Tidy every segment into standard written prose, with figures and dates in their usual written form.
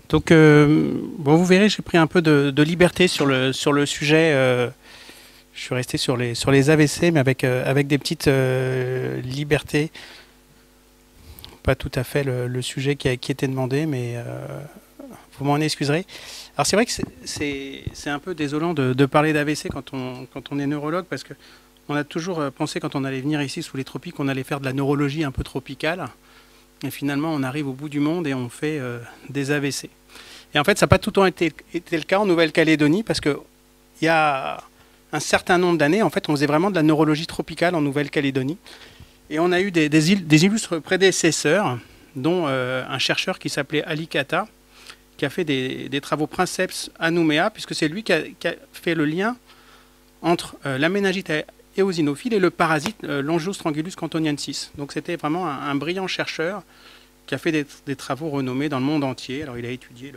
Donc, bon, vous verrez, j'ai pris un peu de liberté sur le sujet. Je suis resté sur les AVC, mais avec des petites libertés. Pas tout à fait le sujet qui était demandé, mais vous m'en excuserez. Alors, c'est vrai que c'est un peu désolant de parler d'AVC quand on est neurologue, parce que on a toujours pensé, quand on allait venir ici sous les tropiques, qu'on allait faire de la neurologie un peu tropicale. Et finalement, on arrive au bout du monde et on fait des AVC. Et en fait, ça n'a pas tout le temps été le cas en Nouvelle-Calédonie, parce qu'il y a un certain nombre d'années, en fait, on faisait vraiment de la neurologie tropicale en Nouvelle-Calédonie. Et on a eu des illustres prédécesseurs, dont un chercheur qui s'appelait Ali Kata, qui a fait des travaux princeps à Nouméa, puisque c'est lui qui a fait le lien entre la méningite éosinophile et le parasite Longeostrongylus cantoniensis. Donc c'était vraiment un brillant chercheur qui a fait des travaux renommés dans le monde entier. Alors il a étudié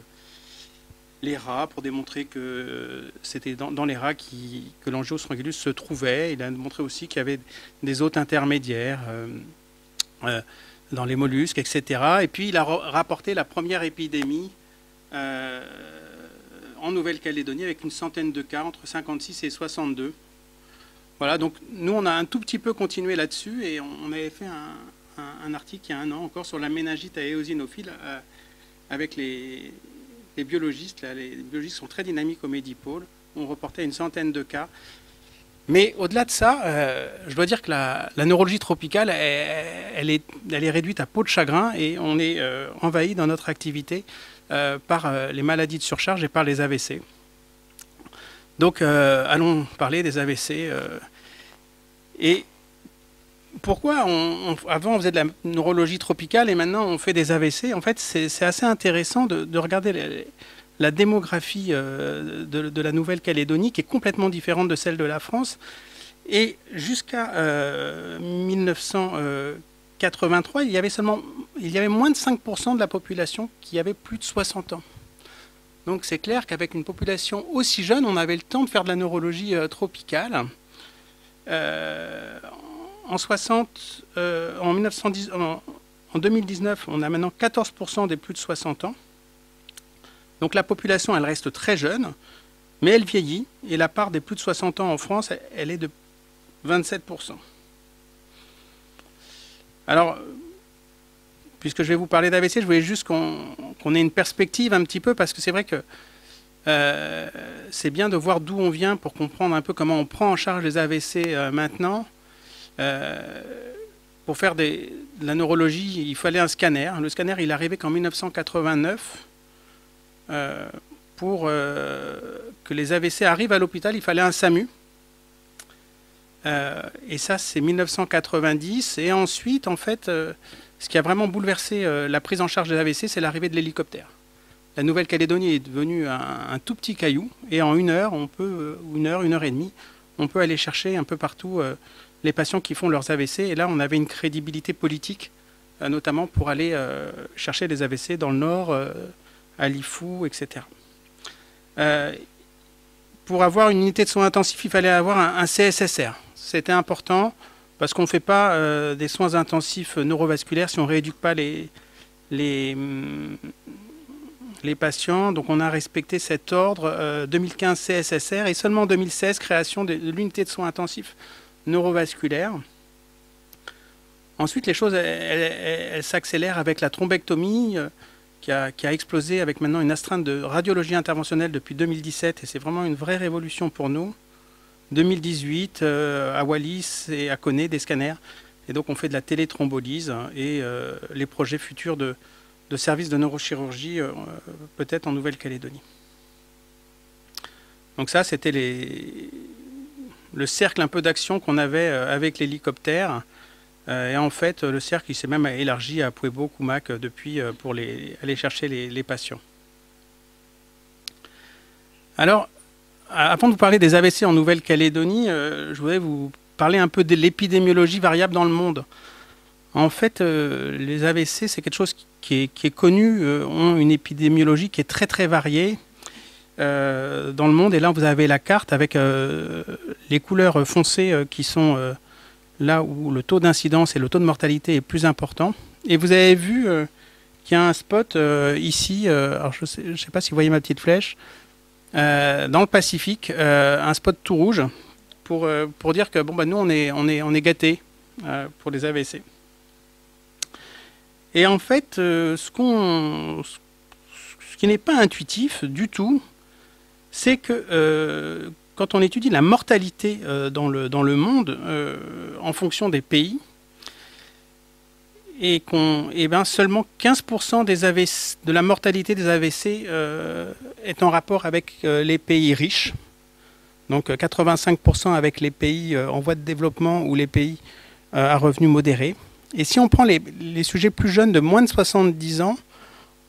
les rats pour démontrer que c'était dans les rats que l'Angiosstrongylus se trouvait. Il a montré aussi qu'il y avait des hôtes intermédiaires dans les mollusques, etc. Et puis il a rapporté la première épidémie en Nouvelle-Calédonie avec une centaine de cas entre 56 et 62. Voilà, donc nous on a un tout petit peu continué là-dessus et on avait fait un article il y a un an encore sur la méningite à éosinophile avec les biologistes. Là, les biologistes sont très dynamiques au Medipôle. On reportait une centaine de cas. Mais au-delà de ça, je dois dire que la neurologie tropicale, elle est réduite à peau de chagrin et on est envahi dans notre activité par les maladies de surcharge et par les AVC. Donc allons parler des AVC. Et pourquoi avant on faisait de la neurologie tropicale et maintenant on fait des AVC? En fait, c'est assez intéressant de regarder la démographie de la Nouvelle-Calédonie, qui est complètement différente de celle de la France. Et jusqu'à 1983, il y avait moins de 5% de la population qui avait plus de 60 ans. Donc c'est clair qu'avec une population aussi jeune, on avait le temps de faire de la neurologie tropicale. En 2019, on a maintenant 14% des plus de 60 ans. Donc la population, elle reste très jeune, mais elle vieillit. Et la part des plus de 60 ans en France, elle est de 27%. Alors, puisque je vais vous parler d'AVC, je voulais juste qu'on ait une perspective un petit peu, parce que c'est vrai que c'est bien de voir d'où on vient pour comprendre un peu comment on prend en charge les AVC maintenant. Pour faire de la neurologie, il fallait un scanner. Le scanner, il est arrivé qu'en 1989. Pour que les AVC arrivent à l'hôpital, il fallait un SAMU. Et ça, c'est 1990. Et ensuite, en fait, ce qui a vraiment bouleversé la prise en charge des AVC, c'est l'arrivée de l'hélicoptère. La Nouvelle-Calédonie est devenue un tout petit caillou. Et en une heure et demie, on peut aller chercher un peu partout les patients qui font leurs AVC. Et là, on avait une crédibilité politique, notamment pour aller chercher les AVC dans le Nord, à Lifou, etc. Pour avoir une unité de soins intensifs, il fallait avoir un CSSR. C'était important parce qu'on ne fait pas des soins intensifs neurovasculaires si on ne rééduque pas les patients. Donc on a respecté cet ordre. 2015 CSSR et seulement en 2016 création de l'unité de soins intensifs neurovasculaires. Ensuite, les choses elles s'accélèrent avec la thrombectomie qui a explosé avec maintenant une astreinte de radiologie interventionnelle depuis 2017 et c'est vraiment une vraie révolution pour nous. 2018 à Wallis et à Koné des scanners et donc on fait de la téléthrombolyse et les projets futurs de services de neurochirurgie peut-être en Nouvelle-Calédonie. Donc ça c'était le cercle un peu d'action qu'on avait avec l'hélicoptère. Et en fait, le cercle il s'est même élargi à Puebo, Kumak depuis pour aller chercher les patients. Alors, avant de vous parler des AVC en Nouvelle-Calédonie, je voudrais vous parler un peu de l'épidémiologie variable dans le monde. En fait, les AVC, c'est quelque chose qui est connu, ont une épidémiologie qui est très très variée dans le monde. Et là, vous avez la carte avec les couleurs foncées qui sont là où le taux d'incidence et le taux de mortalité est plus important. Et vous avez vu qu'il y a un spot ici, alors je sais pas si vous voyez ma petite flèche, dans le Pacifique, un spot tout rouge, pour dire que bon, bah, nous, on est gâtés pour les AVC. Et en fait, ce qui n'est pas intuitif du tout, c'est que quand on étudie la mortalité dans le monde, en fonction des pays, et ben seulement 15% de la mortalité des AVC est en rapport avec les pays riches. Donc 85% avec les pays en voie de développement ou les pays à revenus modérés. Et si on prend les sujets plus jeunes de moins de 70 ans,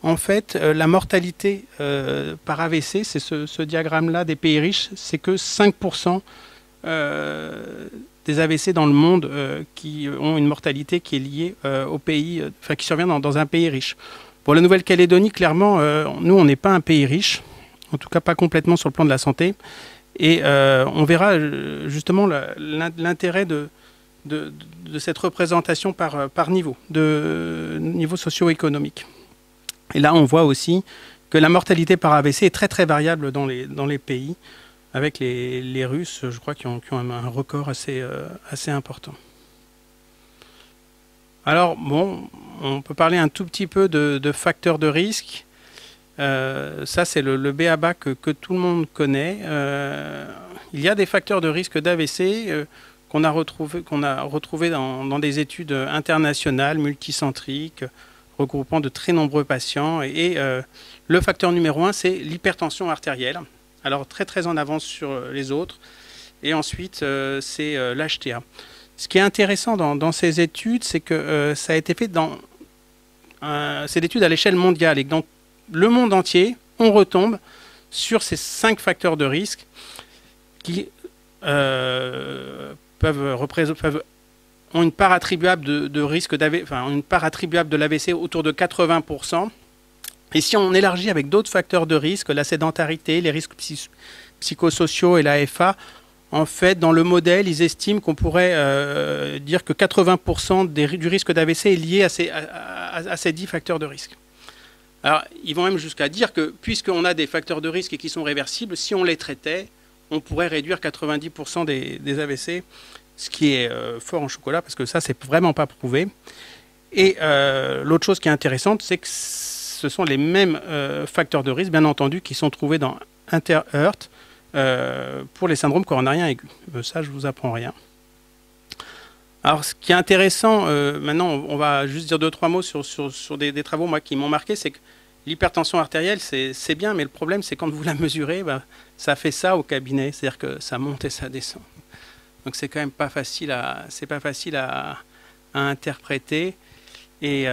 en fait, la mortalité par AVC, c'est ce diagramme-là des pays riches, c'est que 5% des AVC dans le monde qui ont une mortalité qui est liée au pays, enfin qui survient dans un pays riche. Pour la Nouvelle-Calédonie, clairement, nous, on n'est pas un pays riche, en tout cas pas complètement sur le plan de la santé. Et on verra justement l'intérêt de cette représentation par niveau, de niveau socio-économique. Et là, on voit aussi que la mortalité par AVC est très très variable dans les pays, avec les Russes, je crois, qui ont un record assez important. Alors, bon, on peut parler un tout petit peu de facteurs de risque. Ça, c'est le b.a.-ba que tout le monde connaît. Il y a des facteurs de risque d'AVC qu'on a retrouvés dans des études internationales, multicentriques, regroupant de très nombreux patients. Et le facteur numéro 1, c'est l'hypertension artérielle. Alors, très très en avance sur les autres. Et ensuite, c'est l'HTA. Ce qui est intéressant dans ces études, c'est que ça a été fait c'est d'études à l'échelle mondiale. Et que dans le monde entier, on retombe sur ces 5 facteurs de risque qui ont une part attribuable de risque d'AVC, enfin une part attribuable de l'AVC autour de 80%. Et si on élargit avec d'autres facteurs de risque, la sédentarité, les risques psychosociaux et l'AFA, en fait, dans le modèle, ils estiment qu'on pourrait dire que 80% du risque d'AVC est lié à ces 10 facteurs de risque. Alors, ils vont même jusqu'à dire que, puisqu'on a des facteurs de risque et qui sont réversibles, si on les traitait, on pourrait réduire 90% des AVC, ce qui est fort en chocolat, parce que ça, c'est vraiment pas prouvé. Et l'autre chose qui est intéressante, c'est que ce sont les mêmes facteurs de risque, bien entendu, qui sont trouvés dans InterEarth pour les syndromes coronariens aigus. Ça, je vous apprends rien. Alors, ce qui est intéressant, maintenant, on va juste dire 2-3 mots sur des travaux moi, qui m'ont marqué, c'est que l'hypertension artérielle, c'est bien, mais le problème, c'est quand vous la mesurez, ça fait ça au cabinet, c'est-à-dire que ça monte et ça descend. Donc, c'est quand même pas facile à interpréter. Et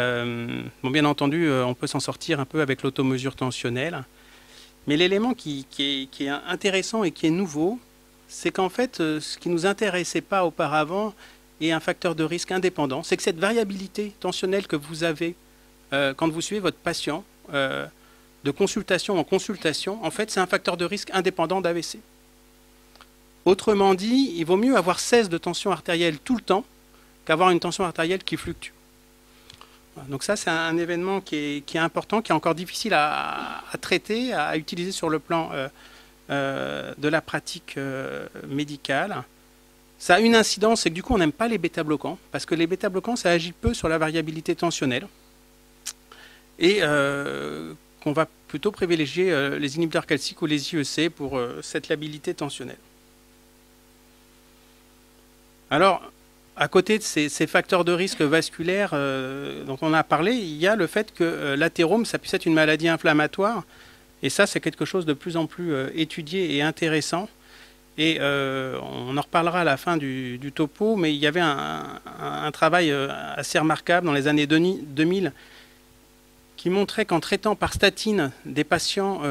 bon, bien entendu, on peut s'en sortir un peu avec l'automesure tensionnelle. Mais l'élément qui est intéressant et qui est nouveau, c'est qu'en fait, ce qui ne nous intéressait pas auparavant est un facteur de risque indépendant. C'est que cette variabilité tensionnelle que vous avez quand vous suivez votre patient de consultation en consultation, en fait, c'est un facteur de risque indépendant d'AVC. Autrement dit, il vaut mieux avoir 16 de tension artérielle tout le temps qu'avoir une tension artérielle qui fluctue. Donc ça, c'est un événement qui est important, qui est encore difficile à traiter, à utiliser sur le plan de la pratique médicale. Ça a une incidence, c'est que du coup, on n'aime pas les bêta-bloquants, parce que les bêta-bloquants, ça agit peu sur la variabilité tensionnelle. Et qu'on va plutôt privilégier les inhibiteurs calciques ou les IEC pour cette labilité tensionnelle. Alors, à côté de ces facteurs de risque vasculaires dont on a parlé, il y a le fait que l'athérome, ça puisse être une maladie inflammatoire. Et ça, c'est quelque chose de plus en plus étudié et intéressant. Et on en reparlera à la fin du topo, mais il y avait un travail assez remarquable dans les années 2000 qui montrait qu'en traitant par statine des patients,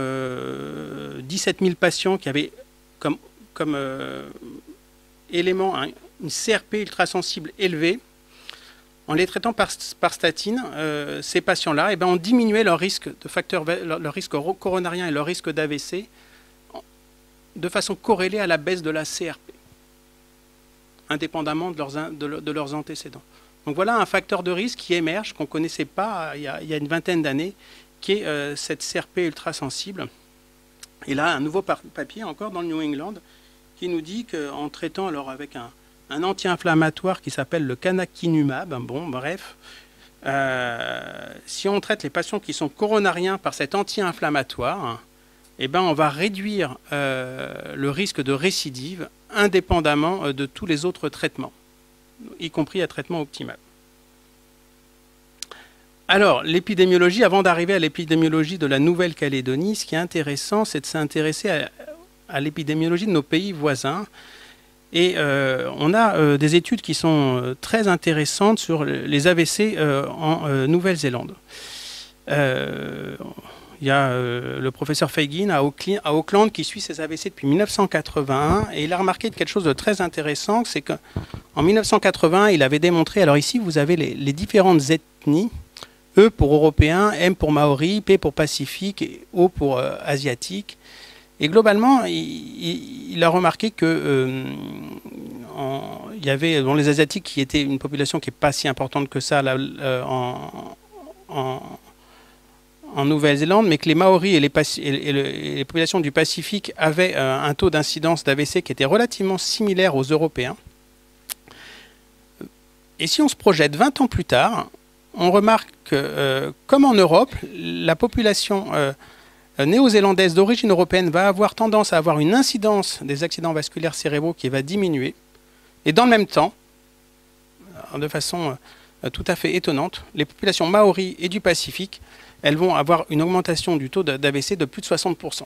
17 000 patients qui avaient comme élément une CRP ultrasensible élevée, en les traitant par statine, ces patients-là, on diminuait leur risque leur risque coronarien et leur risque d'AVC de façon corrélée à la baisse de la CRP, indépendamment de leurs antécédents. Donc voilà un facteur de risque qui émerge, qu'on ne connaissait pas il y a une vingtaine d'années, qui est cette CRP ultrasensible. Et là, un nouveau papier encore dans le New England qui nous dit qu'en traitant alors avec un anti-inflammatoire qui s'appelle le canakinumab, bon bref, si on traite les patients qui sont coronariens par cet anti-inflammatoire, eh ben on va réduire le risque de récidive indépendamment de tous les autres traitements, y compris à traitement optimal. Alors, l'épidémiologie, avant d'arriver à l'épidémiologie de la Nouvelle-Calédonie, ce qui est intéressant, c'est de s'intéresser à l'épidémiologie de nos pays voisins. Et on a des études qui sont très intéressantes sur les AVC en Nouvelle-Zélande. Il y a le professeur Feigin à Auckland qui suit ces AVC depuis 1981 et il a remarqué quelque chose de très intéressant, c'est qu'en 1980, il avait démontré, alors ici vous avez les différentes ethnies, E pour européen, M pour maori, P pour pacifique et O pour asiatique. Et globalement, il a remarqué que il y avait dans les Asiatiques qui étaient une population qui n'est pas si importante que ça là, en Nouvelle-Zélande, mais que les Maoris et les populations du Pacifique avaient un taux d'incidence d'AVC qui était relativement similaire aux Européens. Et si on se projette 20 ans plus tard, on remarque que, comme en Europe, la population néo-zélandaise d'origine européenne va avoir tendance à avoir une incidence des accidents vasculaires cérébraux qui va diminuer. Et dans le même temps, de façon tout à fait étonnante, les populations maoris et du Pacifique, elles vont avoir une augmentation du taux d'AVC de plus de 60%.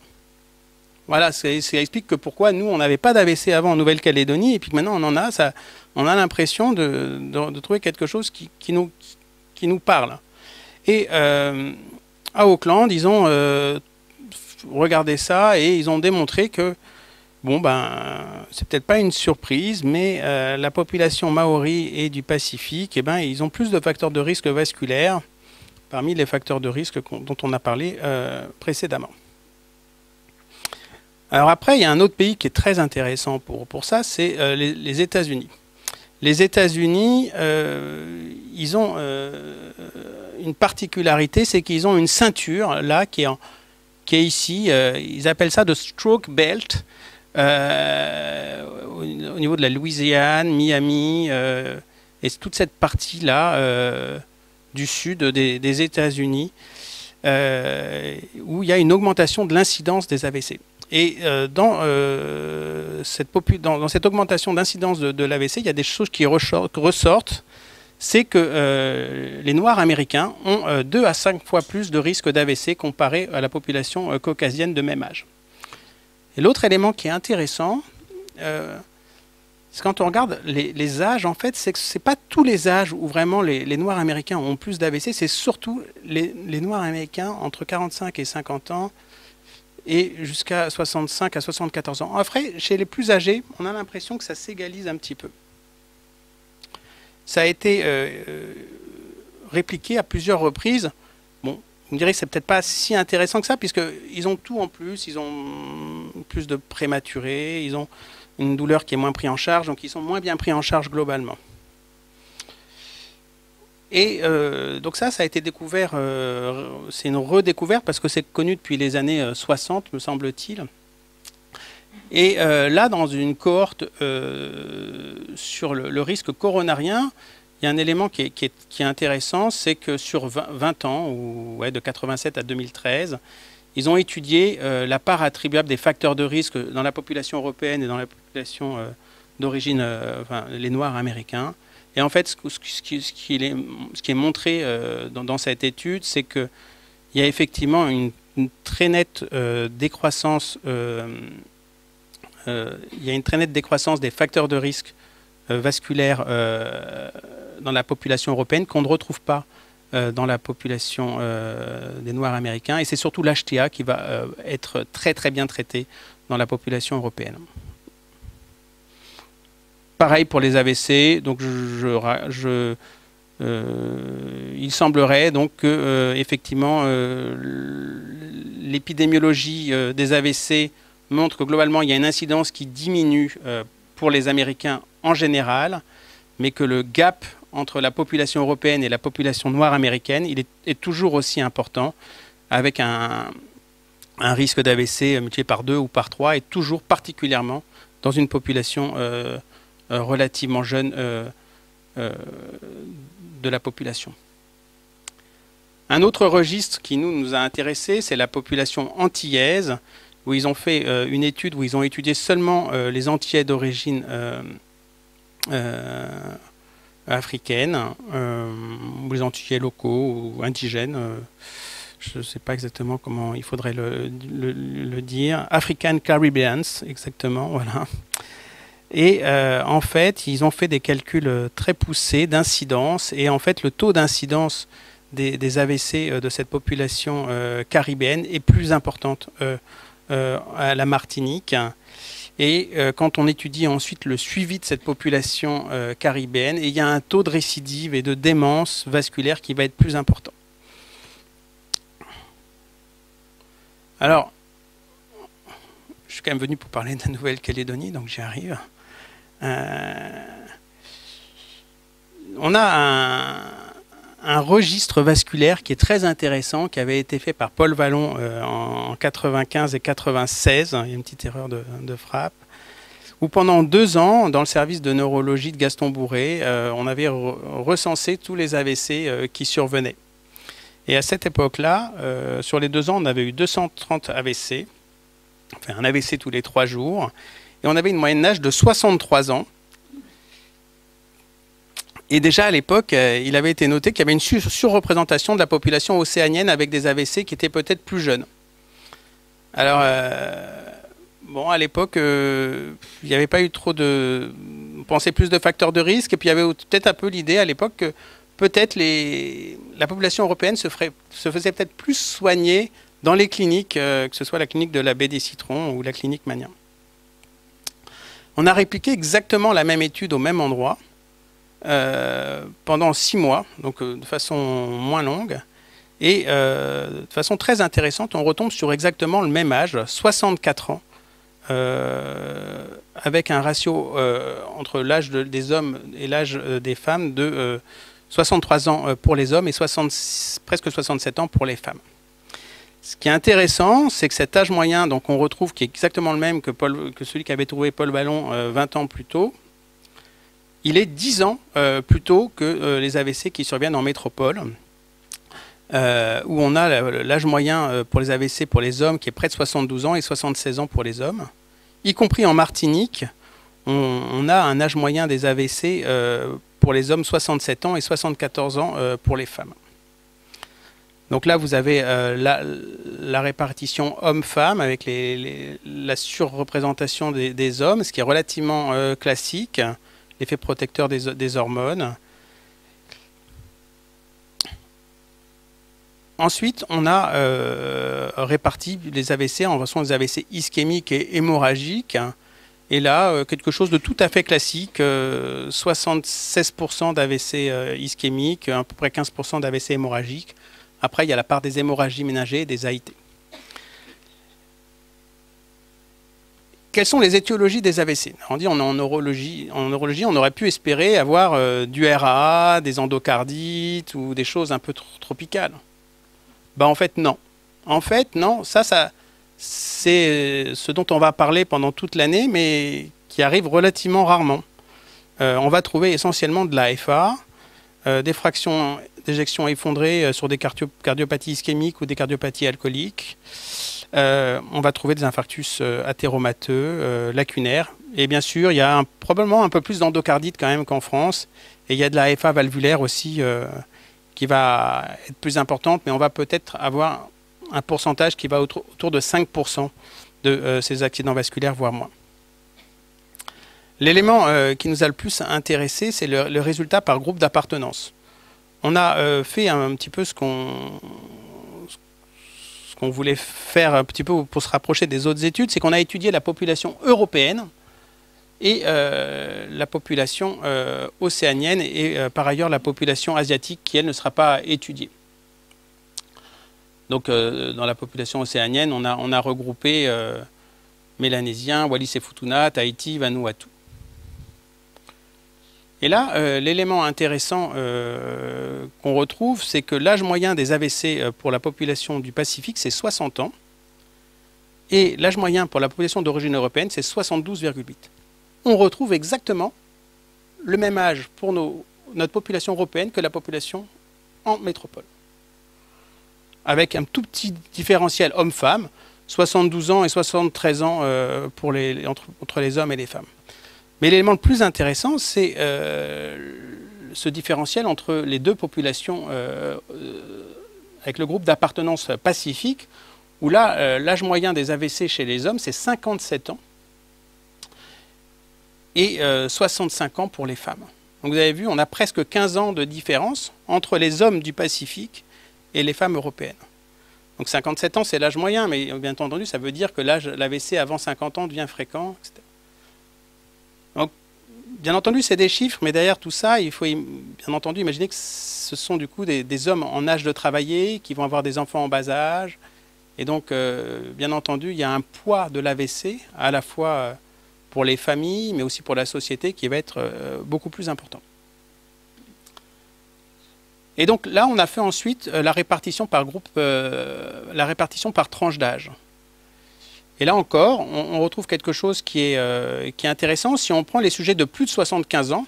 Voilà, ça explique que pourquoi nous, on n'avait pas d'AVC avant en Nouvelle-Calédonie, et puis que maintenant on en a, on a l'impression de trouver quelque chose qui nous parle. Et à Auckland, ils ont regardé ça et ils ont démontré que, bon ben, c'est peut-être pas une surprise, mais la population maori et du Pacifique, eh ben, ils ont plus de facteurs de risque vasculaire parmi les facteurs de risque dont on a parlé précédemment. Alors après, il y a un autre pays qui est très intéressant pour ça, c'est les États-Unis. Les États-Unis, ils ont une particularité, c'est qu'ils ont une ceinture là qui est ici. Ils appellent ça de stroke belt au niveau de la Louisiane, Miami, et toute cette partie là du sud des États-Unis, où il y a une augmentation de l'incidence des AVC. Et dans cette augmentation d'incidence de l'AVC, il y a des choses qui ressortent. C'est que les Noirs américains ont 2 à 5 fois plus de risque d'AVC comparé à la population caucasienne de même âge. Et l'autre élément qui est intéressant, c'est quand on regarde les âges, en fait, c'est que ce n'est pas tous les âges où vraiment les Noirs américains ont plus d'AVC, c'est surtout les Noirs américains entre 45 et 50 ans, et jusqu'à 65 à 74 ans. Après, chez les plus âgés, on a l'impression que ça s'égalise un petit peu. Ça a été répliqué à plusieurs reprises. Bon, vous me direz que c'est peut-être pas si intéressant que ça, puisqu'ils ont tout en plus. Ils ont plus de prématurés, ils ont une douleur qui est moins prise en charge, donc ils sont moins bien pris en charge globalement. Et donc ça a été découvert, c'est une redécouverte parce que c'est connu depuis les années 60, me semble-t-il. Et là, dans une cohorte sur le risque coronarien, il y a un élément qui est intéressant, c'est que sur 20 ans, ou ouais, de 87 à 2013, ils ont étudié la part attribuable des facteurs de risque dans la population européenne et dans la population d'origine, enfin, les Noirs américains. Et en fait, ce qui est montré dans cette étude, c'est qu'il y a effectivement une très nette décroissance. Il y a une très nette décroissance des facteurs de risque vasculaires dans la population européenne qu'on ne retrouve pas dans la population des Noirs américains. Et c'est surtout l'HTA qui va être très très bien traité dans la population européenne. Pareil pour les AVC, donc il semblerait donc que effectivement l'épidémiologie des AVC montre que globalement il y a une incidence qui diminue pour les Américains en général, mais que le gap entre la population européenne et la population noire américaine, il est toujours aussi important, avec un risque d'AVC multiplié par 2 ou par 3, et toujours particulièrement dans une population relativement jeune de la population. Un autre registre qui nous a intéressés, c'est la population antillaise, où ils ont fait une étude où ils ont étudié seulement les Antillais d'origine africaine, ou les Antillais locaux ou indigènes, je ne sais pas exactement comment il faudrait le dire, African Caribbeans, exactement, voilà. Et en fait, ils ont fait des calculs très poussés d'incidence, et en fait, le taux d'incidence des AVC de cette population caribéenne est plus importante à la Martinique. Et quand on étudie ensuite le suivi de cette population caribéenne, il y a un taux de récidive et de démence vasculaire qui va être plus important. Alors, je suis quand même venu pour parler de la Nouvelle-Calédonie, donc j'y arrive. On a un registre vasculaire qui est très intéressant, qui avait été fait par Paul Vallon en 95 et 96, il y a une petite erreur de frappe, où pendant 2 ans, dans le service de neurologie de Gaston Bourré, on avait recensé tous les AVC qui survenaient. Et à cette époque-là, sur les 2 ans, on avait eu 230 AVC, enfin un AVC tous les 3 jours, et on avait une moyenne d'âge de 63 ans. Et déjà à l'époque, il avait été noté qu'il y avait une surreprésentation de la population océanienne avec des AVC qui étaient peut-être plus jeunes. Alors, bon, à l'époque, il n'y avait pas eu trop de... On pensait plus de facteurs de risque, et puis il y avait peut-être un peu l'idée à l'époque que peut-être la population européenne se faisait peut-être plus soigner dans les cliniques, que ce soit la clinique de la baie des Citrons ou la clinique Mania. On a répliqué exactement la même étude au même endroit, pendant 6 mois, donc de façon moins longue, et de façon très intéressante, on retombe sur exactement le même âge, 64 ans, avec un ratio entre l'âge des hommes et l'âge des femmes de 63 ans pour les hommes et presque 67 ans pour les femmes. Ce qui est intéressant, c'est que cet âge moyen, donc on retrouve qui est exactement le même que celui qu'avait trouvé Paul Vallon 20 ans plus tôt, il est 10 ans plus tôt que les AVC qui surviennent en métropole, où on a l'âge moyen pour les AVC pour les hommes qui est près de 72 ans et 76 ans pour les hommes. Y compris en Martinique, on a un âge moyen des AVC pour les hommes 67 ans et 74 ans pour les femmes. Donc là, vous avez la répartition homme-femme avec la surreprésentation des hommes, ce qui est relativement classique. L'effet protecteur des hormones. Ensuite, on a réparti les AVC en façon des AVC ischémiques et hémorragiques. Et là, quelque chose de tout à fait classique, 76% d'AVC ischémiques, à peu près 15% d'AVC hémorragiques. Après, il y a la part des hémorragies ménagées et des AIT. Quelles sont les étiologies des AVC? On dit en neurologie, on aurait pu espérer avoir du RA, des endocardites ou des choses un peu tropicales. Ben, en fait, non. En fait, non. Ça c'est ce dont on va parler pendant toute l'année, mais qui arrive relativement rarement. On va trouver essentiellement de l'AFA, des fractions d'éjection effondrées sur des cardiopathies ischémiques ou des cardiopathies alcooliques. On va trouver des infarctus athéromateux, lacunaires. Et bien sûr, il y a probablement un peu plus d'endocardite quand même qu'en France. Et il y a de la FA valvulaire aussi qui va être plus importante, mais on va peut-être avoir un pourcentage qui va autour de 5% de ces accidents vasculaires, voire moins. L'élément qui nous a le plus intéressé, c'est le résultat par groupe d'appartenance. On a fait un petit peu ce qu'on voulait faire un petit peu pour se rapprocher des autres études, c'est qu'on a étudié la population européenne et la population océanienne et par ailleurs la population asiatique qui, elle, ne sera pas étudiée. Donc dans la population océanienne, on a regroupé Mélanésiens, Wallis et Futuna, Tahiti, Vanuatu. Et là, l'élément intéressant qu'on retrouve, c'est que l'âge moyen des AVC pour la population du Pacifique, c'est 60 ans. Et l'âge moyen pour la population d'origine européenne, c'est 72,8. On retrouve exactement le même âge pour notre population européenne que la population en métropole. Avec un tout petit différentiel homme-femme, 72 ans et 73 ans entre les hommes et les femmes. Mais l'élément le plus intéressant, c'est ce différentiel entre les deux populations avec le groupe d'appartenance pacifique, où là, l'âge moyen des AVC chez les hommes, c'est 57 ans et 65 ans pour les femmes. Donc vous avez vu, on a presque 15 ans de différence entre les hommes du Pacifique et les femmes européennes. Donc 57 ans, c'est l'âge moyen, mais bien entendu, ça veut dire que l'AVC avant 50 ans devient fréquent, etc. Donc, bien entendu, c'est des chiffres, mais derrière tout ça, il faut bien entendu imaginer que ce sont du coup des hommes en âge de travailler, qui vont avoir des enfants en bas âge. Et donc, bien entendu, il y a un poids de l'AVC, à la fois pour les familles, mais aussi pour la société, qui va être beaucoup plus important. Et donc là, on a fait ensuite la répartition par groupe, la répartition par tranche d'âge. Et là encore, on retrouve quelque chose qui est intéressant. Si on prend les sujets de plus de 75 ans,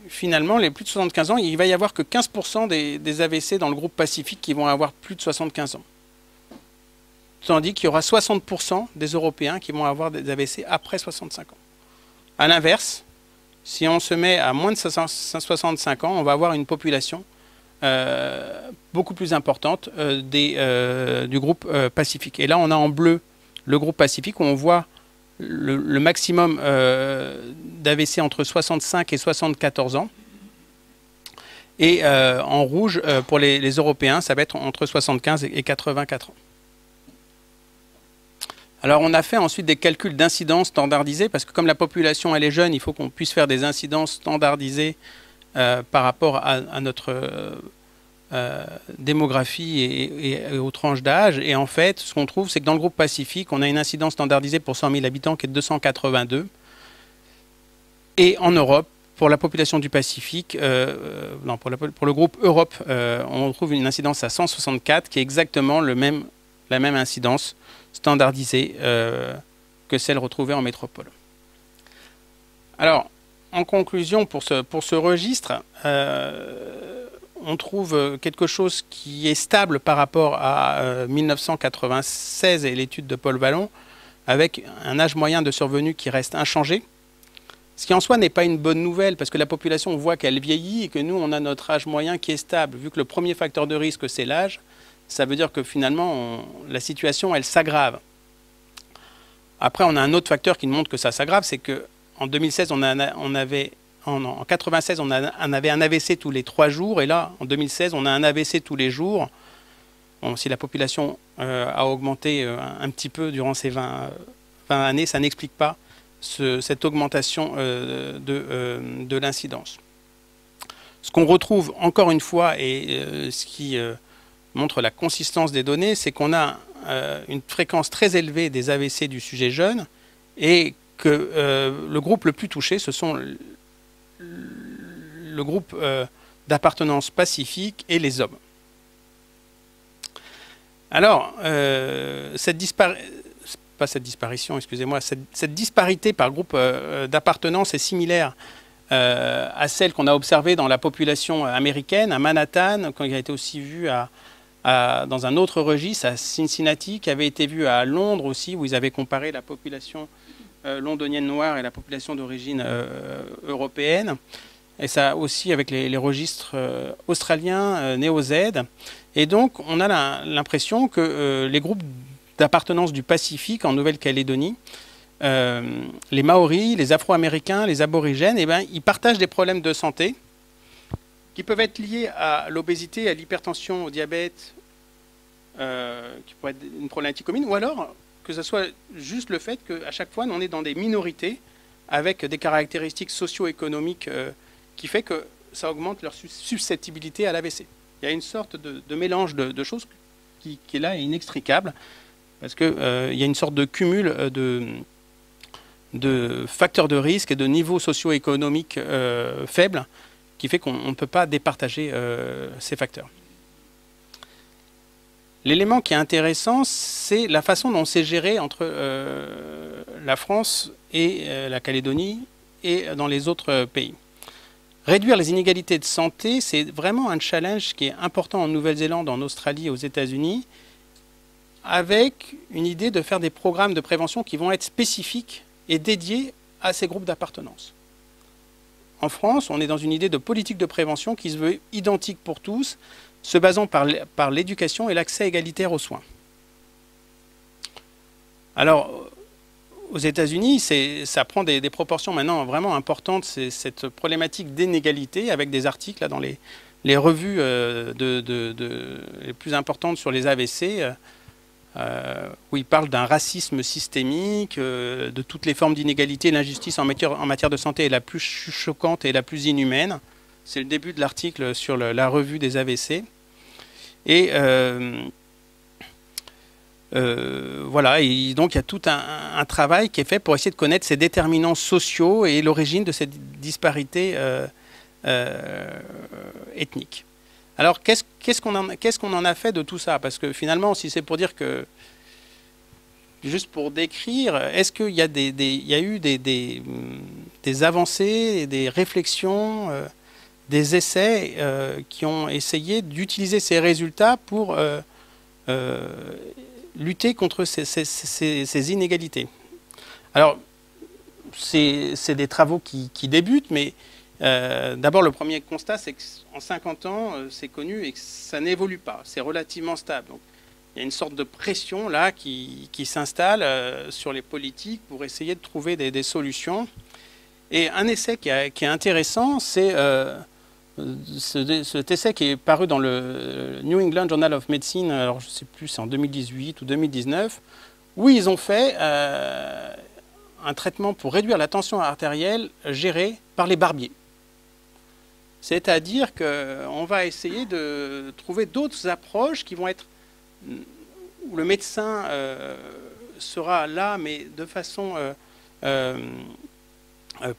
finalement, les plus de 75 ans, il va y avoir que 15% des AVC dans le groupe Pacifique qui vont avoir plus de 75 ans. Tandis qu'il y aura 60% des Européens qui vont avoir des AVC après 65 ans. À l'inverse, si on se met à moins de 65 ans, on va avoir une population beaucoup plus importante du groupe Pacifique. Et là, on a en bleu le groupe Pacifique où on voit le maximum d'AVC entre 65 et 74 ans. Et en rouge, pour les Européens, ça va être entre 75 et 84 ans. Alors on a fait ensuite des calculs d'incidence standardisés, parce que comme la population elle est jeune, il faut qu'on puisse faire des incidences standardisées par rapport à notre démographie et aux tranches d'âge. Et en fait, ce qu'on trouve, c'est que dans le groupe Pacifique, on a une incidence standardisée pour 100 000 habitants qui est de 282. Et en Europe, pour la population du Pacifique, non, pour le groupe Europe, on trouve une incidence à 164 qui est exactement la même incidence standardisée que celle retrouvée en métropole. Alors, en conclusion, pour ce registre, on trouve quelque chose qui est stable par rapport à 1996 et l'étude de Paul Vallon, avec un âge moyen de survenue qui reste inchangé. Ce qui en soi n'est pas une bonne nouvelle, parce que la population, on voit qu'elle vieillit et que nous, on a notre âge moyen qui est stable. Vu que le premier facteur de risque, c'est l'âge, ça veut dire que finalement, la situation, elle s'aggrave. Après, on a un autre facteur qui nous montre que ça s'aggrave, c'est qu'en 2016, en 96, on avait un AVC tous les 3 jours, et là, en 2016, on a un AVC tous les jours. Bon, si la population a augmenté un petit peu durant ces 20 années, ça n'explique pas cette augmentation de l'incidence. Ce qu'on retrouve encore une fois, et ce qui montre la consistance des données, c'est qu'on a une fréquence très élevée des AVC du sujet jeune, et que le groupe le plus touché, ce sont le groupe d'appartenance pacifique et les hommes. Alors, cette disparité par groupe d'appartenance est similaire à celle qu'on a observée dans la population américaine, à Manhattan, qui a été aussi vue dans un autre registre, à Cincinnati, qui avait été vue à Londres aussi, où ils avaient comparé la population londonienne noire et la population d'origine européenne. Et ça aussi avec les registres australiens, Néo-Z. Et donc, on a l'impression que les groupes d'appartenance du Pacifique en Nouvelle-Calédonie, les Maoris, les Afro-Américains, les Aborigènes, eh ben, ils partagent des problèmes de santé qui peuvent être liés à l'obésité, à l'hypertension, au diabète, qui pourrait être une problématique commune, ou alors que ce soit juste le fait qu'à chaque fois, on est dans des minorités avec des caractéristiques socio-économiques qui fait que ça augmente leur susceptibilité à l'AVC. Il y a une sorte de mélange de choses qui est là et inextricable, parce qu'il y a une sorte de cumul de facteurs de risque et de niveaux socio-économiques faibles, qui fait qu'on ne peut pas départager ces facteurs. L'élément qui est intéressant, c'est la façon dont c'est géré entre la France et la Calédonie et dans les autres pays. Réduire les inégalités de santé, c'est vraiment un challenge qui est important en Nouvelle-Zélande, en Australie et aux États-Unis, avec une idée de faire des programmes de prévention qui vont être spécifiques et dédiés à ces groupes d'appartenance. En France, on est dans une idée de politique de prévention qui se veut identique pour tous, se basant par l'éducation et l'accès égalitaire aux soins. Alors, aux États-Unis, ça prend des proportions maintenant vraiment importantes, cette problématique d'inégalité, avec des articles là, dans les revues les plus importantes sur les AVC, où ils parlent d'un racisme systémique, de toutes les formes d'inégalité. L'injustice en matière de santé est la plus choquante et la plus inhumaine. C'est le début de l'article sur la revue des AVC. Et voilà, et donc il y a tout un travail qui est fait pour essayer de connaître ces déterminants sociaux et l'origine de cette disparité ethnique. Alors, qu'est-ce qu'on en a fait de tout ça? Parce que finalement, si c'est pour dire que, juste pour décrire, est-ce qu'il y a eu des avancées, des réflexions, des essais qui ont essayé d'utiliser ces résultats pour lutter contre ces inégalités? Alors, c'est des travaux qui débutent, mais d'abord, le premier constat, c'est qu'en 50 ans, c'est connu et que ça n'évolue pas. C'est relativement stable. Donc, il y a une sorte de pression là qui s'installe sur les politiques pour essayer de trouver des solutions. Et un essai qui est intéressant, c'est cet essai qui est paru dans le New England Journal of Medicine, alors je ne sais plus, c'est en 2018 ou 2019, où ils ont fait un traitement pour réduire la tension artérielle géré par les barbiers. C'est-à-dire qu'on va essayer de trouver d'autres approches qui vont être où le médecin sera là, mais de façon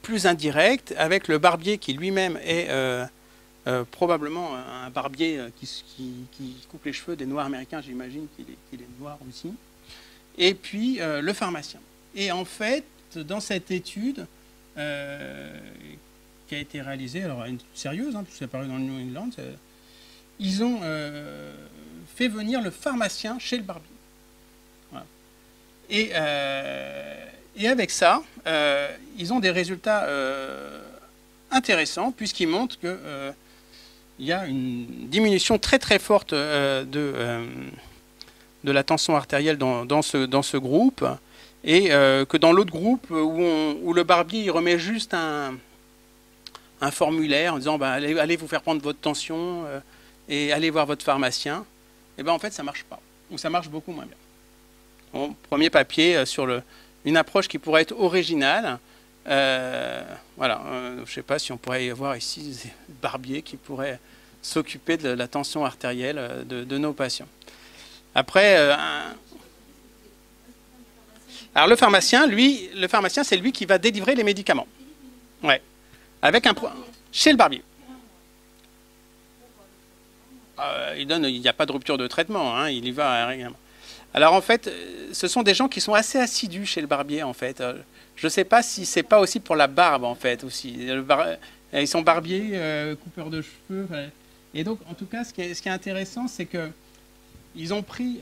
plus indirecte, avec le barbier qui lui-même est probablement un barbier qui coupe les cheveux des Noirs américains, j'imagine qu'il est noir aussi, et puis le pharmacien. Et en fait, dans cette étude qui a été réalisée, alors une sérieuse, hein, puisque c'est paru dans le New England, ils ont fait venir le pharmacien chez le barbier. Voilà. Et avec ça, ils ont des résultats intéressants, puisqu'ils montrent qu'il y a une diminution très très forte de la tension artérielle dans ce groupe, et que dans l'autre groupe, où le barbier il remet juste un formulaire en disant allez vous faire prendre votre tension et allez voir votre pharmacien, et en fait ça marche pas, ou ça marche beaucoup moins bien. Bon, premier papier sur une approche qui pourrait être originale. Voilà, je ne sais pas si on pourrait y avoir ici des barbiers qui pourraient s'occuper de la tension artérielle de nos patients. Après, alors le pharmacien, c'est lui qui va délivrer les médicaments. Ouais. Chez le barbier. Il n'y a pas de rupture de traitement, hein, il y va régulièrement. Alors en fait, ce sont des gens qui sont assez assidus chez le barbier en fait. Je ne sais pas si c'est pas aussi pour la barbe en fait aussi. Ils sont barbiers, coupeurs de cheveux. Et donc en tout cas, ce qui est intéressant, c'est que ils ont pris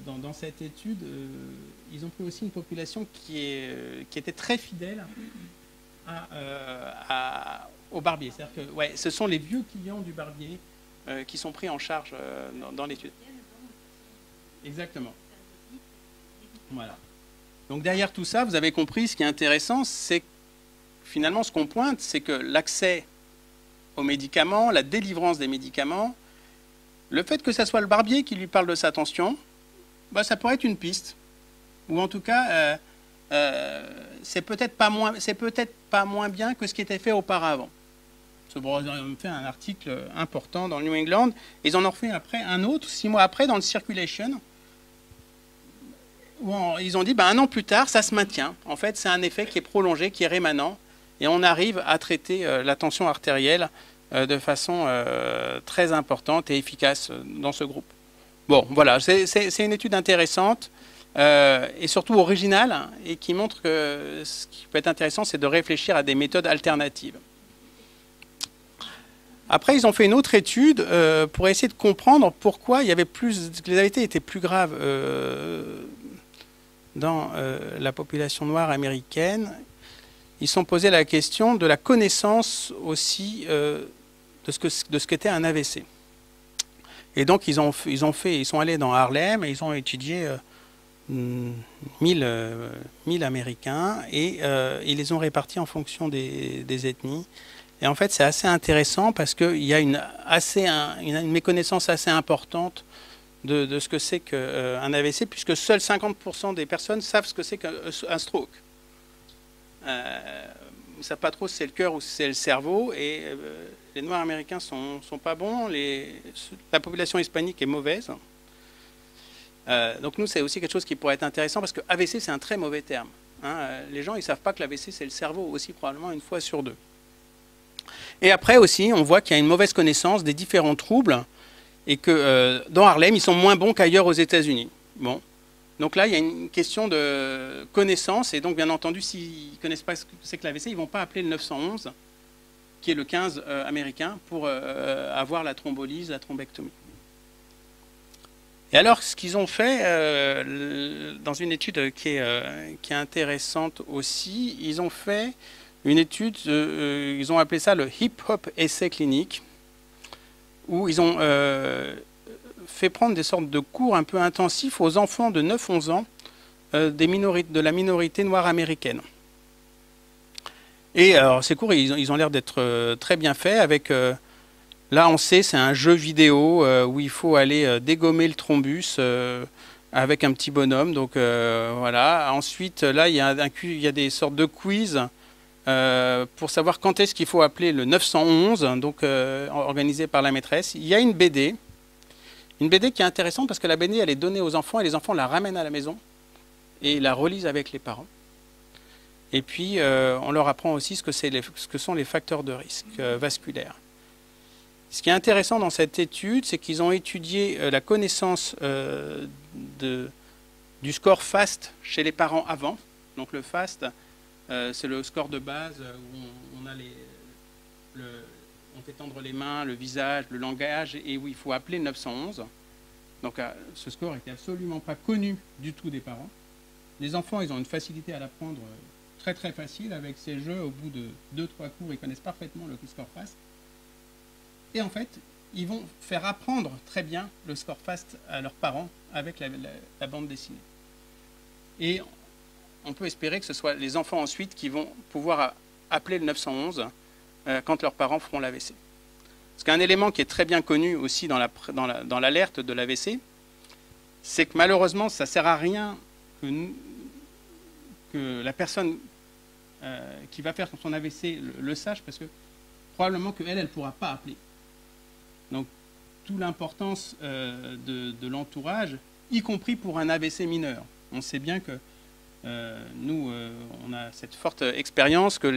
dans cette étude, ils ont pris aussi une population qui était très fidèle au barbier. C'est-à-dire que ce sont les vieux clients du barbier qui sont pris en charge dans l'étude. Exactement. Voilà. Donc derrière tout ça, vous avez compris, ce qui est intéressant, c'est finalement ce qu'on pointe, c'est que l'accès aux médicaments, la délivrance des médicaments, le fait que ça soit le barbier qui lui parle de sa tension, ça pourrait être une piste. Ou en tout cas, c'est peut-être pas moins bien que ce qui était fait auparavant. Ils ont fait un article important dans le New England. Ils en ont refait après un autre, 6 mois après, dans le Circulation. ils ont dit, ben, un an plus tard, ça se maintient. En fait, c'est un effet qui est prolongé, qui est rémanent, et on arrive à traiter la tension artérielle de façon très importante et efficace dans ce groupe. Bon, voilà, c'est une étude intéressante et surtout originale, hein, et qui montre que ce qui peut être intéressant, c'est de réfléchir à des méthodes alternatives. Après, ils ont fait une autre étude pour essayer de comprendre pourquoi il y avait les AVC étaient plus graves dans la population noire américaine. Ils se sont posé la question de la connaissance aussi de ce qu'était un AVC. Et donc, ils sont allés dans Harlem et ils ont étudié 1000 Américains et ils les ont répartis en fonction des ethnies. Et en fait, c'est assez intéressant parce qu'il y a une méconnaissance assez importante de ce que c'est qu'un AVC, puisque seuls 50% des personnes savent ce que c'est qu'un stroke. Ils ne savent pas trop si c'est le cœur ou si c'est le cerveau, et les Noirs américains sont pas bons, la population hispanique est mauvaise. Donc nous, c'est aussi quelque chose qui pourrait être intéressant, parce que AVC, c'est un très mauvais terme. Hein. Les gens, ils ne savent pas que l'AVC, c'est le cerveau, aussi probablement une fois sur deux. Et après aussi, on voit qu'il y a une mauvaise connaissance des différents troubles, et que dans Harlem, ils sont moins bons qu'ailleurs aux États-Unis. Bon. Donc là, il y a une question de connaissance, et donc bien entendu, s'ils ne connaissent pas ce que c'est que l'AVC, ils ne vont pas appeler le 911, qui est le 15 américain, pour avoir la thrombolyse, la thrombectomie. Et alors, ce qu'ils ont fait, dans une étude qui est intéressante aussi, ils ont fait une étude, ils ont appelé ça le Hip Hop Essay Clinique, où ils ont fait prendre des sortes de cours un peu intensifs aux enfants de 9-11 ans de la minorité noire américaine. Et alors, ces cours, ils ont l'air d'être très bien faits. Avec, là, on sait, c'est un jeu vidéo où il faut aller dégommer le thrombus avec un petit bonhomme. Donc voilà. Ensuite, là, il y a des sortes de quiz pour savoir quand est-ce qu'il faut appeler le 911, donc organisé par la maîtresse. Il y a une BD qui est intéressante parce que la BD, elle est donnée aux enfants et les enfants la ramènent à la maison et la relisent avec les parents. Et puis, on leur apprend aussi ce que sont les facteurs de risque vasculaires. Ce qui est intéressant dans cette étude, c'est qu'ils ont étudié la connaissance du score FAST chez les parents avant. Donc le FAST, c'est le score de base où on fait tendre les mains, le visage, le langage, et où il faut appeler le 911. Donc ce score n'était absolument pas connu du tout des parents. Les enfants, ils ont une facilité à l'apprendre très très facile avec ces jeux. Au bout de 2-3 cours, ils connaissent parfaitement le score FAST. Et en fait, ils vont faire apprendre très bien le score FAST à leurs parents avec la bande dessinée. Et on peut espérer que ce soit les enfants ensuite qui vont pouvoir appeler le 911 quand leurs parents feront l'AVC. Parce qu'un élément qui est très bien connu aussi dans l'alerte de l'AVC, c'est que malheureusement, ça ne sert à rien que la personne qui va faire son AVC le sache, parce que probablement qu'elle ne pourra pas appeler. Donc, toute l'importance de l'entourage, y compris pour un AVC mineur. On sait bien que nous, on a cette forte expérience que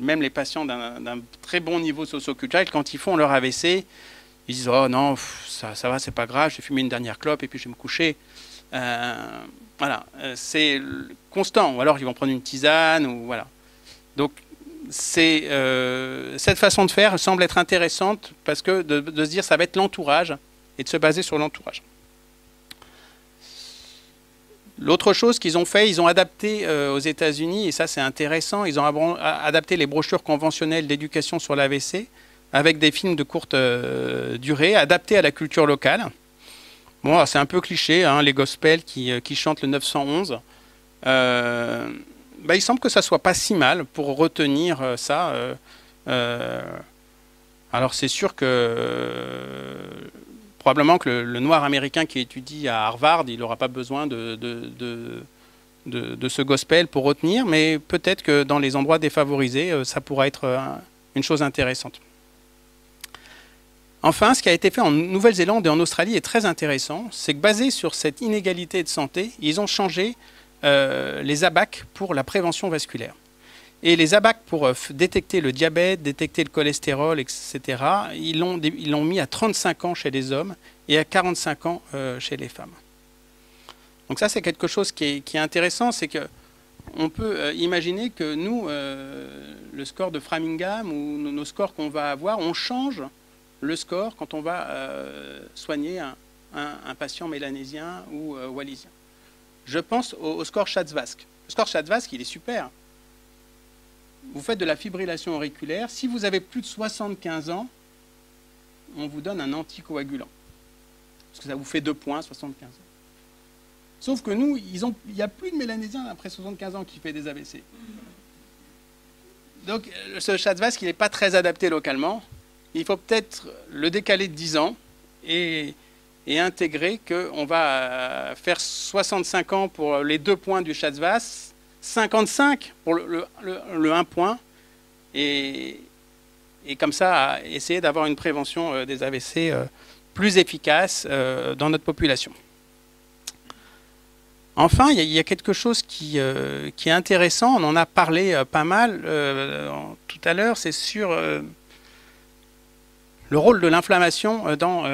même les patients d'un très bon niveau socio-culturel, quand ils font leur AVC, ils disent « Oh non, ça va, c'est pas grave, j'ai fumé une dernière clope et puis je vais me coucher. » Voilà, c'est constant. Ou alors ils vont prendre une tisane, ou voilà. Donc, cette façon de faire semble être intéressante parce que de se dire ça va être l'entourage et de se baser sur l'entourage. L'autre chose qu'ils ont fait, ils ont adapté aux États-Unis, et ça c'est intéressant, ils ont adapté les brochures conventionnelles d'éducation sur l'AVC avec des films de courte durée, adaptés à la culture locale. Bon, c'est un peu cliché, hein, les gospels qui chantent le 911. Il semble que ça soit pas si mal pour retenir ça. Alors c'est sûr que probablement que le noir américain qui étudie à Harvard, il n'aura pas besoin de ce gospel pour retenir, mais peut-être que dans les endroits défavorisés, ça pourra être une chose intéressante. Enfin, ce qui a été fait en Nouvelle-Zélande et en Australie est très intéressant. C'est que basé sur cette inégalité de santé, ils ont changé les ABAC pour la prévention vasculaire. Et les ABAC pour détecter le diabète, détecter le cholestérol, etc., ils l'ont mis à 35 ans chez les hommes et à 45 ans chez les femmes. Donc ça, c'est quelque chose qui est intéressant, c'est qu'on peut imaginer que nous, le score de Framingham ou nos scores qu'on va avoir, on change le score quand on va soigner un patient mélanésien ou wallisien. Je pense au score Schatz-Vask. Le score Schatz-Vask, il est super. Vous faites de la fibrillation auriculaire. Si vous avez plus de 75 ans, on vous donne un anticoagulant. Parce que ça vous fait 2 points, 75 ans. Sauf que nous, il n'y a plus de mélanésiens après 75 ans qui fait des AVC. Donc ce Schatz-Vask, il n'est pas très adapté localement. Il faut peut-être le décaler de 10 ans et intégrer qu'on va faire 65 ans pour les 2 points du Schatz-Vask, 55 pour le 1 point, et comme ça, essayer d'avoir une prévention des AVC plus efficace dans notre population. Enfin, il y a quelque chose qui est intéressant, on en a parlé pas mal tout à l'heure, c'est sur le rôle de l'inflammation dans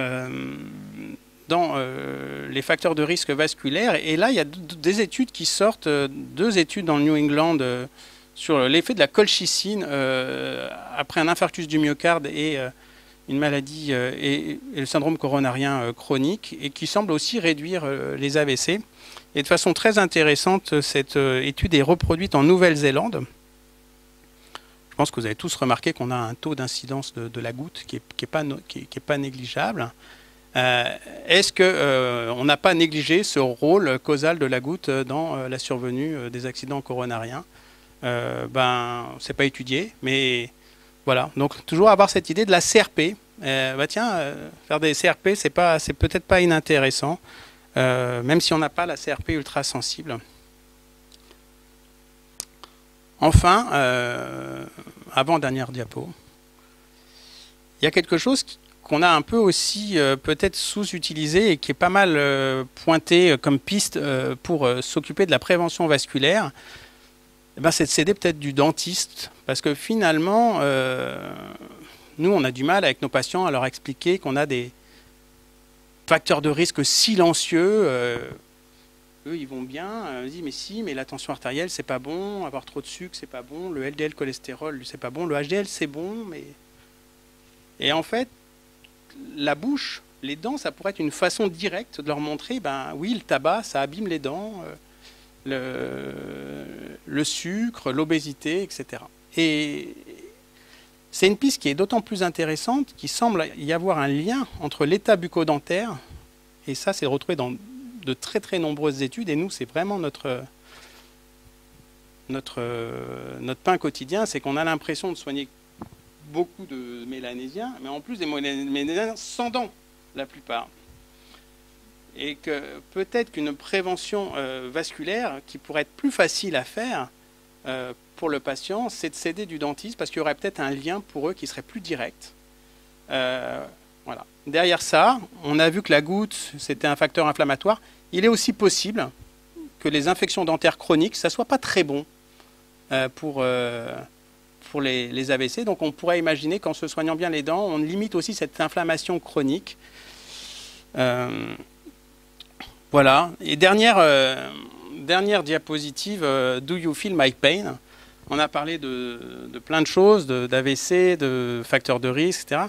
les facteurs de risque vasculaire. Et là, il y a des études qui sortent, 2 études dans le New England sur l'effet de la colchicine après un infarctus du myocarde et une maladie et le syndrome coronarien chronique, et qui semble aussi réduire les AVC. Et de façon très intéressante, cette étude est reproduite en Nouvelle-Zélande. Je pense que vous avez tous remarqué qu'on a un taux d'incidence de la goutte qui est pas négligeable. Est-ce qu'on n'a pas négligé ce rôle causal de la goutte dans la survenue des accidents coronariens? C'est pas étudié, mais voilà. Donc toujours avoir cette idée de la CRP. Faire des CRP, c'est peut-être pas inintéressant, même si on n'a pas la CRP ultra sensible. Enfin, avant-dernière diapo, il y a quelque chose qu'on a un peu aussi peut-être sous-utilisé et qui est pas mal pointé comme piste pour s'occuper de la prévention vasculaire. C'est de s'aider peut-être du dentiste, parce que finalement, nous, on a du mal avec nos patients à leur expliquer qu'on a des facteurs de risque silencieux. Eux, ils vont bien. On dit, mais si, mais la tension artérielle, c'est pas bon. Avoir trop de sucre, c'est pas bon. Le LDL cholestérol, c'est pas bon. Le HDL, c'est bon. Mais... Et en fait, la bouche, les dents, ça pourrait être une façon directe de leur montrer, oui, le tabac, ça abîme les dents, le sucre, l'obésité, etc. Et c'est une piste qui est d'autant plus intéressante qu'il semble y avoir un lien entre l'état bucco-dentaire, et ça, c'est retrouvé dans de très très nombreuses études, et nous, c'est vraiment notre pain quotidien, c'est qu'on a l'impression de soigner beaucoup de mélanésiens, mais en plus des mélanésiens sans dents, la plupart. Et que peut-être qu'une prévention vasculaire qui pourrait être plus facile à faire pour le patient, c'est de s'aider du dentiste, parce qu'il y aurait peut-être un lien pour eux qui serait plus direct. Voilà. Derrière ça, on a vu que la goutte, c'était un facteur inflammatoire. Il est aussi possible que les infections dentaires chroniques, ça ne soit pas très bon pour les AVC. Donc on pourrait imaginer qu'en se soignant bien les dents, on limite aussi cette inflammation chronique. Voilà. Et dernière diapositive, Do you feel my pain? On a parlé de plein de choses, d'AVC, de facteurs de risque, etc.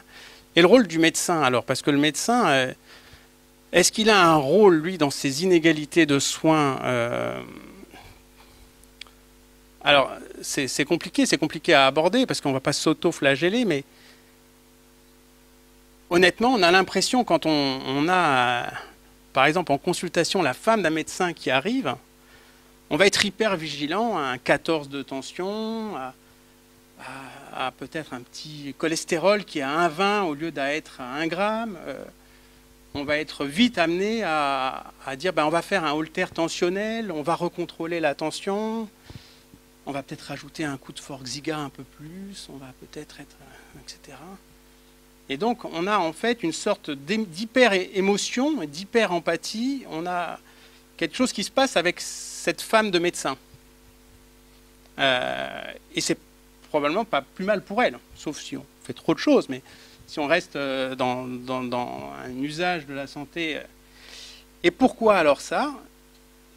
Et le rôle du médecin, alors, parce que le médecin, est-ce qu'il a un rôle, lui, dans ces inégalités de soins? Alors, c'est compliqué à aborder, parce qu'on ne va pas s'auto-flageller, mais honnêtement, on a l'impression, quand on a, par exemple, en consultation, la femme d'un médecin qui arrive, on va être hyper vigilant à un 14 de tension, à peut-être un petit cholestérol qui est à 1,20 au lieu d'être à 1 gramme. On va être vite amené à dire on va faire un holter tensionnel, on va recontrôler la tension, on va peut-être rajouter un coup de Forxiga un peu plus, on va peut-être être... etc. Et donc, on a en fait une sorte d'hyper-émotion, d'hyper-empathie. On a quelque chose qui se passe avec cette femme de médecin. Et c'est probablement pas plus mal pour elle, sauf si on fait trop de choses, mais si on reste dans un usage de la santé. Et pourquoi alors ça?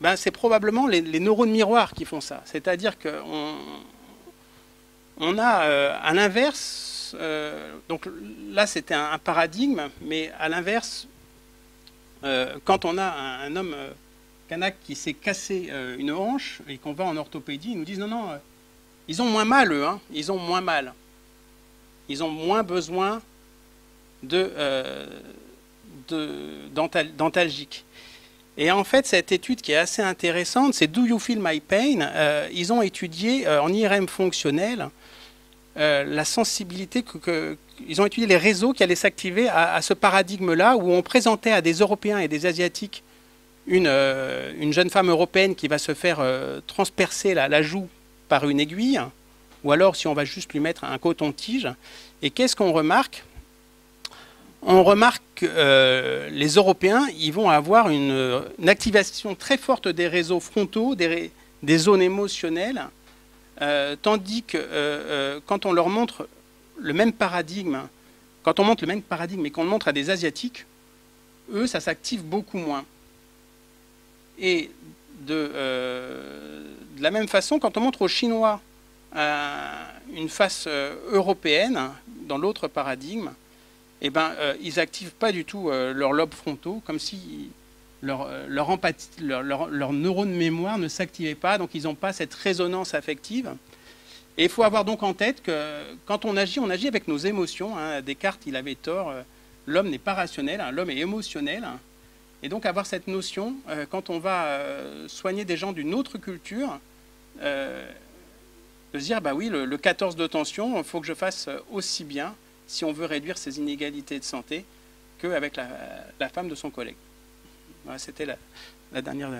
Ben, c'est probablement les neurones miroirs qui font ça. C'est-à-dire qu'on a à l'inverse, donc là c'était un paradigme, mais à l'inverse, quand on a un homme kanak qui s'est cassé une hanche et qu'on va en orthopédie, ils nous disent non, non, ils ont moins mal eux, hein, ils ont moins mal. Ils ont moins besoin d'antalgique. Et en fait, cette étude qui est assez intéressante, c'est Do You Feel My Pain? Ils ont étudié en IRM fonctionnel la sensibilité ils ont étudié les réseaux qui allaient s'activer à ce paradigme-là, où on présentait à des Européens et des Asiatiques une jeune femme européenne qui va se faire transpercer la joue par une aiguille, ou alors si on va juste lui mettre un coton-tige. Et qu'est-ce qu'on remarque? On remarque que les Européens, ils vont avoir une activation très forte des réseaux frontaux, des zones émotionnelles, tandis que quand on leur montre le même paradigme, quand on montre le même paradigme et qu'on le montre à des Asiatiques, eux, ça s'active beaucoup moins. Et de la même façon, quand on montre aux Chinois une face européenne, dans l'autre paradigme, eh ben, ils n'activent pas du tout leurs lobes frontaux, comme si leur neurone mémoire ne s'activait pas, donc ils n'ont pas cette résonance affective. Et il faut avoir donc en tête que quand on agit avec nos émotions. Hein. Descartes, il avait tort, l'homme n'est pas rationnel, hein, l'homme est émotionnel. Hein. Et donc avoir cette notion, quand on va soigner des gens d'une autre culture, de se dire, bah oui, le 14 de tension, il faut que je fasse aussi bien si on veut réduire ces inégalités de santé qu'avec la femme de son collègue. Voilà, c'était la dernière